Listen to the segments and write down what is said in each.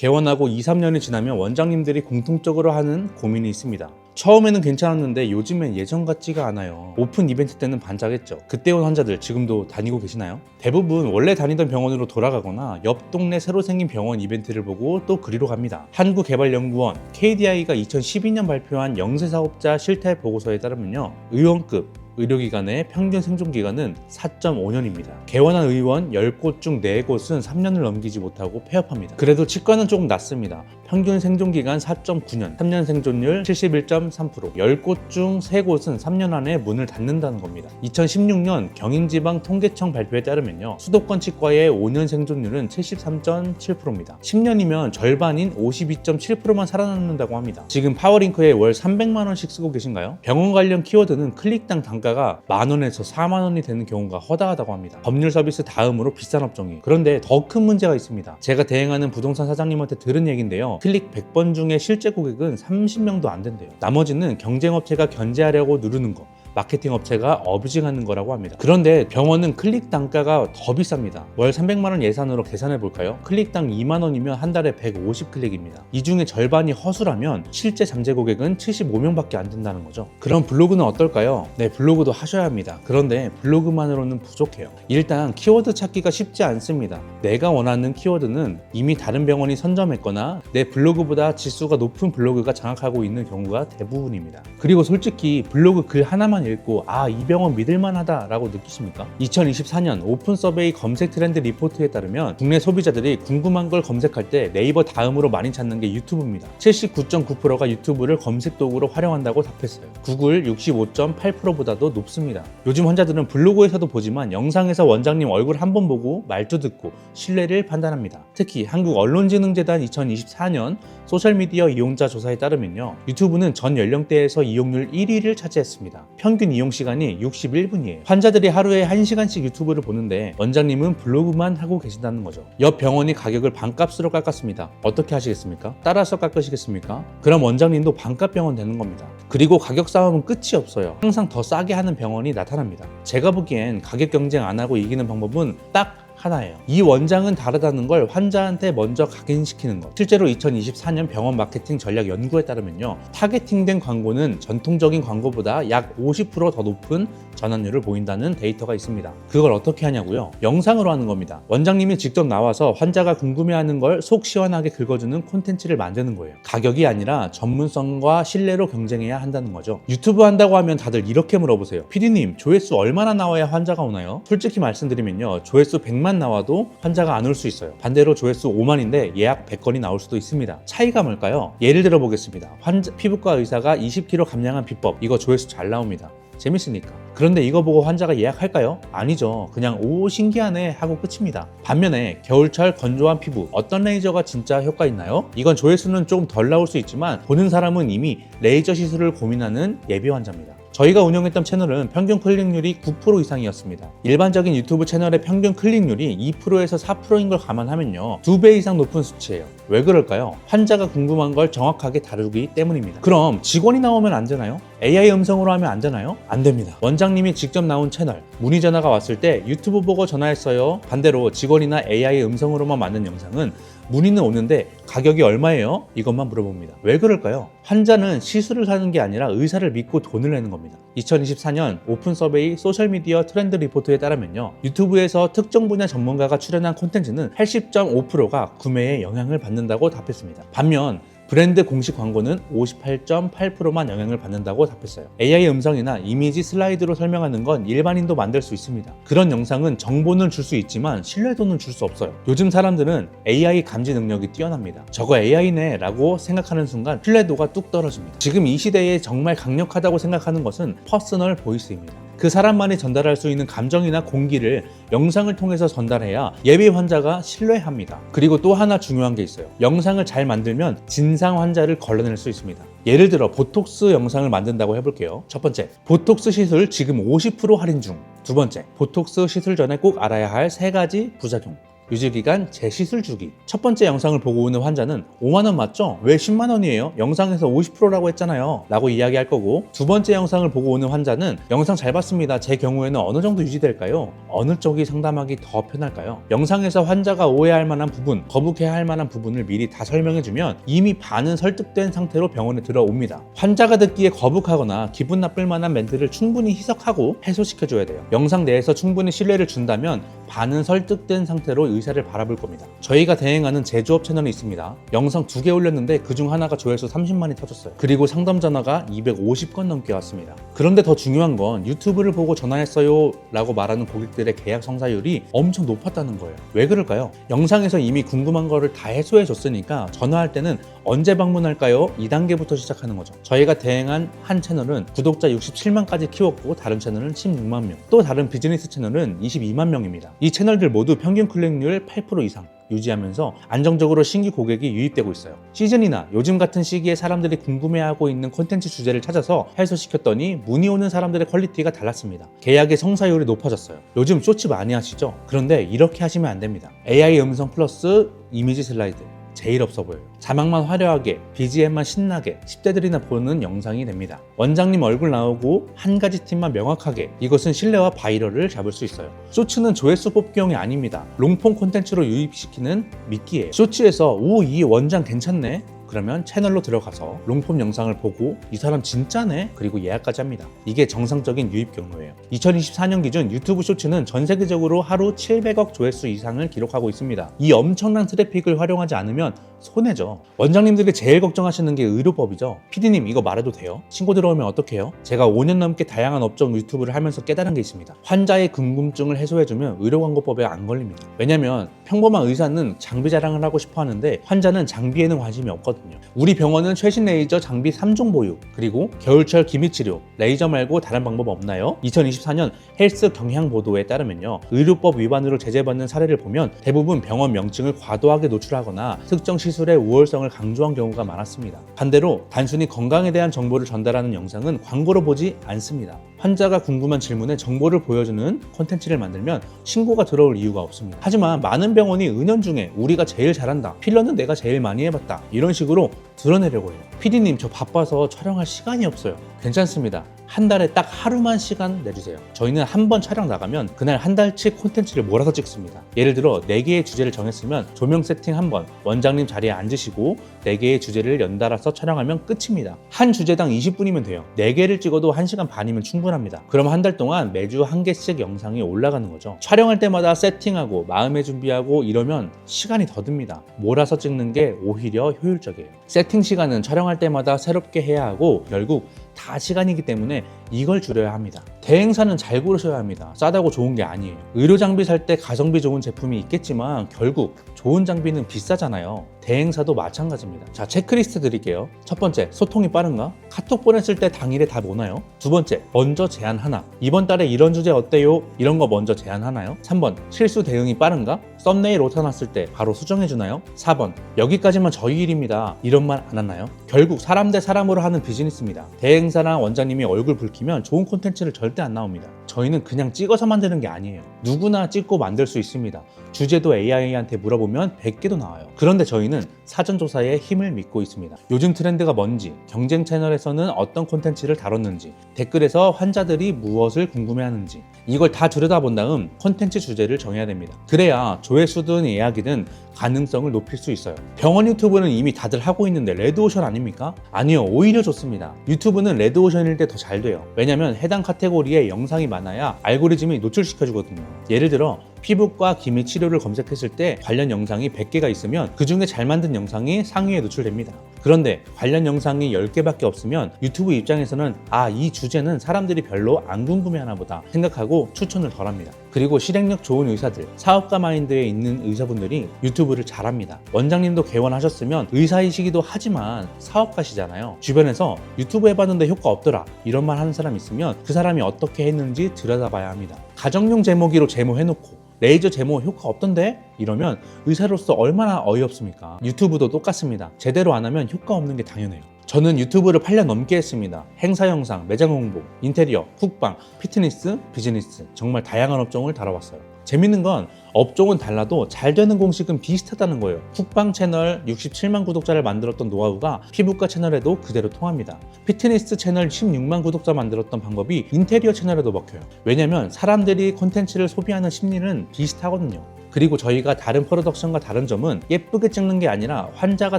개원하고 2, 3년이 지나면 원장님들이 공통적으로 하는 고민이 있습니다. 처음에는 괜찮았는데 요즘엔 예전 같지가 않아요. 오픈 이벤트 때는 반짝했죠. 그때 온 환자들 지금도 다니고 계시나요? 대부분 원래 다니던 병원으로 돌아가거나 옆 동네 새로 생긴 병원 이벤트를 보고 또 그리로 갑니다. 한국개발연구원 KDI가 2012년 발표한 영세사업자 실태 보고서에 따르면요, 의원급 의료기관의 평균 생존기간은 4.5년입니다. 개원한 의원 10곳 중 4곳은 3년을 넘기지 못하고 폐업합니다. 그래도 치과는 조금 낫습니다. 평균 생존기간 4.9년, 3년 생존율 71.3%, 10곳 중 3곳은 3년 안에 문을 닫는다는 겁니다. 2016년 경인지방 통계청 발표에 따르면요, 수도권 치과의 5년 생존율은 73.7%입니다. 10년이면 절반인 52.7%만 살아남는다고 합니다. 지금 파워링크에 월 300만 원씩 쓰고 계신가요? 병원 관련 키워드는 클릭당 단가가 만원에서 4만원이 되는 경우가 허다하다고 합니다. 법률 서비스 다음으로 비싼 업종이. 그런데 더 큰 문제가 있습니다. 제가 대행하는 부동산 사장님한테 들은 얘기인데요, 클릭 100번 중에 실제 고객은 30명도 안 된대요. 나머지는 경쟁업체가 견제하려고 누르는 거, 마케팅 업체가 어뷰징하는 거라고 합니다. 그런데 병원은 클릭 단가가 더 비쌉니다. 월 300만 원 예산으로 계산해 볼까요? 클릭당 2만 원이면 한 달에 150 클릭입니다. 이 중에 절반이 허수라면 실제 잠재 고객은 75명밖에 안 된다는 거죠. 그럼 블로그는 어떨까요? 네, 블로그도 하셔야 합니다. 그런데 블로그만으로는 부족해요. 일단 키워드 찾기가 쉽지 않습니다. 내가 원하는 키워드는 이미 다른 병원이 선점했거나 내 블로그보다 지수가 높은 블로그가 장악하고 있는 경우가 대부분입니다. 그리고 솔직히 블로그 글 하나만 읽고 이 병원 믿을만하다 라고 느끼십니까? 2024년 오픈 서베이 검색 트렌드 리포트에 따르면 국내 소비자들이 궁금한 걸 검색할 때 네이버 다음으로 많이 찾는 게 유튜브입니다. 79.9%가 유튜브를 검색 도구로 활용한다고 답했어요. 구글 65.8%보다도 높습니다. 요즘 환자들은 블로그에서도 보지만 영상에서 원장님 얼굴 한 번 보고 말투 듣고 신뢰를 판단합니다. 특히 한국언론진흥재단 2024년 소셜미디어 이용자 조사에 따르면요, 유튜브는 전 연령대에서 이용률 1위를 차지했습니다. 평균 이용 시간이 61분이에요. 환자들이 하루에 1시간씩 유튜브를 보는데 원장님은 블로그만 하고 계신다는 거죠. 옆 병원이 가격을 반값으로 깎았습니다. 어떻게 하시겠습니까? 따라서 깎으시겠습니까? 그럼 원장님도 반값 병원 되는 겁니다. 그리고 가격 싸움은 끝이 없어요. 항상 더 싸게 하는 병원이 나타납니다. 제가 보기엔 가격 경쟁 안 하고 이기는 방법은 딱 하나예요. 이 원장은 다르다는 걸 환자한테 먼저 각인시키는 것. 실제로 2024년 병원 마케팅 전략 연구에 따르면요, 타겟팅된 광고는 전통적인 광고보다 약 50% 더 높은 전환율을 보인다는 데이터가 있습니다. 그걸 어떻게 하냐고요? 영상으로 하는 겁니다. 원장님이 직접 나와서 환자가 궁금해하는 걸 속 시원하게 긁어주는 콘텐츠를 만드는 거예요. 가격이 아니라 전문성과 신뢰로 경쟁해야 한다는 거죠. 유튜브 한다고 하면 다들 이렇게 물어보세요. PD님, 조회수 얼마나 나와야 환자가 오나요? 솔직히 말씀드리면요, 조회수 100만 나와도 환자가 안 올 수 있어요. 반대로 조회수 5만인데 예약 100건이 나올 수도 있습니다. 차이가 뭘까요? 예를 들어 보겠습니다. 피부과 의사가 20kg 감량한 비법, 이거 조회수 잘 나옵니다. 재밌으니까. 그런데 이거 보고 환자가 예약할까요? 아니죠. 그냥 오 신기하네 하고 끝입니다. 반면에 겨울철 건조한 피부, 어떤 레이저가 진짜 효과 있나요? 이건 조회수는 좀 덜 나올 수 있지만 보는 사람은 이미 레이저 시술을 고민하는 예비 환자입니다. 저희가 운영했던 채널은 평균 클릭률이 9% 이상이었습니다. 일반적인 유튜브 채널의 평균 클릭률이 2%에서 4%인 걸 감안하면요, 2배 이상 높은 수치예요. 왜 그럴까요? 환자가 궁금한 걸 정확하게 다루기 때문입니다. 그럼 직원이 나오면 안 되나요? AI 음성으로 하면 안 되나요? 안 됩니다. 원장님이 직접 나온 채널, 문의 전화가 왔을 때 유튜브 보고 전화했어요. 반대로 직원이나 AI 음성으로만 만든 영상은 문의는 오는데 가격이 얼마예요? 이것만 물어봅니다. 왜 그럴까요? 환자는 시술을 사는 게 아니라 의사를 믿고 돈을 내는 겁니다. 2024년 오픈 서베이 소셜미디어 트렌드 리포트에 따르면요, 유튜브에서 특정 분야 전문가가 출연한 콘텐츠는 80.5%가 구매에 영향을 받는다고 답했습니다. 반면 브랜드 공식 광고는 58.8%만 영향을 받는다고 답했어요. AI 음성이나 이미지 슬라이드로 설명하는 건 일반인도 만들 수 있습니다. 그런 영상은 정보는 줄 수 있지만 신뢰도는 줄 수 없어요. 요즘 사람들은 AI 감지 능력이 뛰어납니다. 저거 AI네 라고 생각하는 순간 신뢰도가 뚝 떨어집니다. 지금 이 시대에 정말 강력하다고 생각하는 것은 퍼스널 보이스입니다. 그 사람만이 전달할 수 있는 감정이나 공기를 영상을 통해서 전달해야 예비 환자가 신뢰합니다. 그리고 또 하나 중요한 게 있어요. 영상을 잘 만들면 진상 환자를 걸러낼 수 있습니다. 예를 들어 보톡스 영상을 만든다고 해볼게요. 첫 번째, 보톡스 시술 지금 50% 할인 중. 두 번째, 보톡스 시술 전에 꼭 알아야 할 3가지 부작용. 유지기간, 재시술 주기. 첫 번째 영상을 보고 오는 환자는 5만원 맞죠? 왜 10만원이에요? 영상에서 50%라고 했잖아요 라고 이야기할 거고, 두 번째 영상을 보고 오는 환자는 영상 잘 봤습니다. 제 경우에는 어느 정도 유지될까요? 어느 쪽이 상담하기 더 편할까요? 영상에서 환자가 오해할 만한 부분, 거북해야 할 만한 부분을 미리 다 설명해주면 이미 반은 설득된 상태로 병원에 들어옵니다. 환자가 듣기에 거북하거나 기분 나쁠 만한 멘트를 충분히 희석하고 해소시켜줘야 돼요. 영상 내에서 충분히 신뢰를 준다면 반은 설득된 상태로 의사를 바라볼 겁니다. 저희가 대행하는 제조업 채널이 있습니다. 영상 2개 올렸는데 그중 하나가 조회수 30만이 터졌어요. 그리고 상담 전화가 250건 넘게 왔습니다. 그런데 더 중요한 건 유튜브를 보고 전화했어요 라고 말하는 고객들의 계약 성사율이 엄청 높았다는 거예요. 왜 그럴까요? 영상에서 이미 궁금한 거를 다 해소해 줬으니까 전화할 때는 언제 방문할까요? 2단계부터 시작하는 거죠. 저희가 대행한 한 채널은 구독자 67만까지 키웠고 다른 채널은 16만 명, 또 다른 비즈니스 채널은 22만 명입니다. 이 채널들 모두 평균 클릭률 8% 이상 유지하면서 안정적으로 신규 고객이 유입되고 있어요. 시즌이나 요즘 같은 시기에 사람들이 궁금해하고 있는 콘텐츠 주제를 찾아서 해소시켰더니 문의 오는 사람들의 퀄리티가 달랐습니다. 계약의 성사율이 높아졌어요. 요즘 쇼츠 많이 하시죠? 그런데 이렇게 하시면 안 됩니다. AI 음성 플러스 이미지 슬라이드 제일 없어 보여요. 자막만 화려하게, BGM만 신나게 10대들이나 보는 영상이 됩니다. 원장님 얼굴 나오고 한 가지 팀만 명확하게, 이것은 신뢰와 바이럴을 잡을 수 있어요. 쇼츠는 조회수 뽑기용이 아닙니다. 롱폼 콘텐츠로 유입시키는 미끼예요. 쇼츠에서 오, 이 원장 괜찮네? 그러면 채널로 들어가서 롱폼 영상을 보고 이 사람 진짜네? 그리고 예약까지 합니다. 이게 정상적인 유입 경로예요. 2024년 기준 유튜브 쇼츠는 전 세계적으로 하루 700억 조회수 이상을 기록하고 있습니다. 이 엄청난 트래픽을 활용하지 않으면 손해죠. 원장님들이 제일 걱정하시는 게 의료법이죠. PD님 이거 말해도 돼요? 신고 들어오면 어떡해요? 제가 5년 넘게 다양한 업종 유튜브를 하면서 깨달은 게 있습니다. 환자의 궁금증을 해소해주면 의료광고법에 안 걸립니다. 왜냐면 평범한 의사는 장비 자랑을 하고 싶어 하는데 환자는 장비에는 관심이 없거든요. 우리 병원은 최신 레이저 장비 3종 보유, 그리고 겨울철 기미치료, 레이저 말고 다른 방법 없나요? 2024년 헬스 경향 보도에 따르면요, 의료법 위반으로 제재받는 사례를 보면 대부분 병원 명칭을 과도하게 노출하거나 특정 시술의 우월성을 강조한 경우가 많았습니다. 반대로 단순히 건강에 대한 정보를 전달하는 영상은 광고로 보지 않습니다. 환자가 궁금한 질문에 정보를 보여주는 콘텐츠를 만들면 신고가 들어올 이유가 없습니다. 하지만 많은 병원이 은연중에 우리가 제일 잘한다, 필러는 내가 제일 많이 해봤다, 이런 식으로 드러내려고 해요. PD님 저 바빠서 촬영할 시간이 없어요. 괜찮습니다. 한 달에 딱 하루만 시간 내주세요. 저희는 한 번 촬영 나가면 그날 한 달치 콘텐츠를 몰아서 찍습니다. 예를 들어 4개의 주제를 정했으면 조명 세팅 한 번, 원장님 자리에 앉으시고 4개의 주제를 연달아서 촬영하면 끝입니다. 한 주제당 20분이면 돼요. 4개를 찍어도 1시간 반이면 충분합니다. 그럼 한 달 동안 매주 1개씩 영상이 올라가는 거죠. 촬영할 때마다 세팅하고 마음의 준비하고 이러면 시간이 더 듭니다. 몰아서 찍는 게 오히려 효율적이에요. 세팅 시간은 촬영할 때마다 새롭게 해야 하고 결국 다 시간이기 때문에 이걸 줄여야 합니다. 대행사는 잘 고르셔야 합니다. 싸다고 좋은 게 아니에요. 의료 장비 살 때 가성비 좋은 제품이 있겠지만 결국 좋은 장비는 비싸잖아요. 대행사도 마찬가지입니다. 자, 체크리스트 드릴게요. 첫 번째, 소통이 빠른가? 카톡 보냈을 때 당일에 답 오나요? 두 번째, 먼저 제안하나? 이번 달에 이런 주제 어때요? 이런 거 먼저 제안하나요? 3번, 실수 대응이 빠른가? 썸네일 오타 났을 때 바로 수정해주나요? 4번, 여기까지만 저희 일입니다. 이런 말 안 하나요? 결국 사람 대 사람으로 하는 비즈니스입니다. 대행사랑 원장님이 얼굴 붉히면 좋은 콘텐츠를 절대 안 나옵니다. 저희는 그냥 찍어서 만드는 게 아니에요. 누구나 찍고 만들 수 있습니다. 주제도 AI한테 물어보면 100개도 나와요. 그런데 저희는 사전조사에 힘을 믿고 있습니다. 요즘 트렌드가 뭔지, 경쟁 채널에서는 어떤 콘텐츠를 다뤘는지, 댓글에서 환자들이 무엇을 궁금해하는지, 이걸 다 들여다본 다음 콘텐츠 주제를 정해야 됩니다. 그래야 조회수든 예약이든 가능성을 높일 수 있어요. 병원 유튜브는 이미 다들 하고 있는데 레드오션 아닙니까? 아니요, 오히려 좋습니다. 유튜브는 레드오션일 때 더 잘 돼요. 왜냐면 해당 카테고리에 영상이 많아야 알고리즘이 노출시켜주거든요. 예를 들어 피부과 기미 치료를 검색했을 때 관련 영상이 100개가 있으면 그 중에 잘 만든 영상이 상위에 노출됩니다. 그런데 관련 영상이 10개밖에 없으면 유튜브 입장에서는 이 주제는 사람들이 별로 안 궁금해하나 보다 생각하고 추천을 덜 합니다. 그리고 실행력 좋은 의사들, 사업가 마인드에 있는 의사분들이 유튜브를 잘합니다. 원장님도 개원하셨으면 의사이시기도 하지만 사업가시잖아요. 주변에서 유튜브 해봤는데 효과 없더라 이런 말 하는 사람 있으면 그 사람이 어떻게 했는지 들여다봐야 합니다. 가정용 제모기로 제모해놓고 레이저 제모 효과 없던데? 이러면 의사로서 얼마나 어이없습니까? 유튜브도 똑같습니다. 제대로 안 하면 효과 없는 게 당연해요. 저는 유튜브를 8년 넘게 했습니다. 행사 영상, 매장 홍보, 인테리어, 쿡방, 피트니스, 비즈니스 정말 다양한 업종을 다뤄왔어요. 재밌는 건 업종은 달라도 잘 되는 공식은 비슷하다는 거예요. 쿡방 채널 67만 구독자를 만들었던 노하우가 피부과 채널에도 그대로 통합니다. 피트니스 채널 16만 구독자 만들었던 방법이 인테리어 채널에도 먹혀요. 왜냐면 사람들이 콘텐츠를 소비하는 심리는 비슷하거든요. 그리고 저희가 다른 프로덕션과 다른 점은 예쁘게 찍는 게 아니라 환자가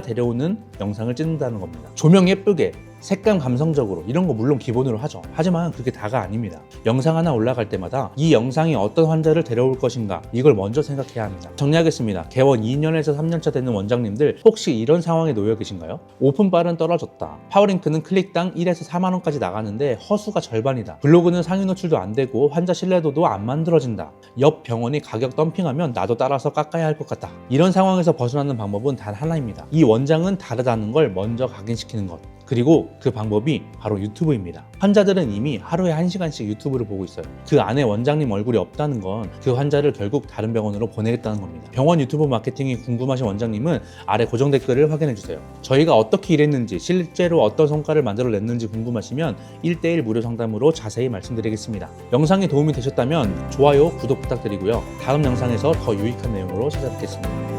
데려오는 영상을 찍는다는 겁니다. 조명 예쁘게, 색감 감성적으로 이런 거 물론 기본으로 하죠. 하지만 그게 다가 아닙니다. 영상 하나 올라갈 때마다 이 영상이 어떤 환자를 데려올 것인가 이걸 먼저 생각해야 합니다. 정리하겠습니다. 개원 2년에서 3년차 되는 원장님들 혹시 이런 상황에 놓여 계신가요? 오픈빨은 떨어졌다. 파워링크는 클릭당 1에서 4만 원까지 나가는데 허수가 절반이다. 블로그는 상위 노출도 안 되고 환자 신뢰도도 안 만들어진다. 옆 병원이 가격 덤핑하면 나도 따라서 깎아야 할 것 같다. 이런 상황에서 벗어나는 방법은 단 하나입니다. 이 원장은 다르다는 걸 먼저 각인시키는 것. 그리고 그 방법이 바로 유튜브입니다. 환자들은 이미 하루에 1시간씩 유튜브를 보고 있어요. 그 안에 원장님 얼굴이 없다는 건 그 환자를 결국 다른 병원으로 보내겠다는 겁니다. 병원 유튜브 마케팅이 궁금하신 원장님은 아래 고정 댓글을 확인해주세요. 저희가 어떻게 일했는지 실제로 어떤 성과를 만들어냈는지 궁금하시면 1:1 무료 상담으로 자세히 말씀드리겠습니다. 영상이 도움이 되셨다면 좋아요, 구독 부탁드리고요. 다음 영상에서 더 유익한 내용으로 찾아뵙겠습니다.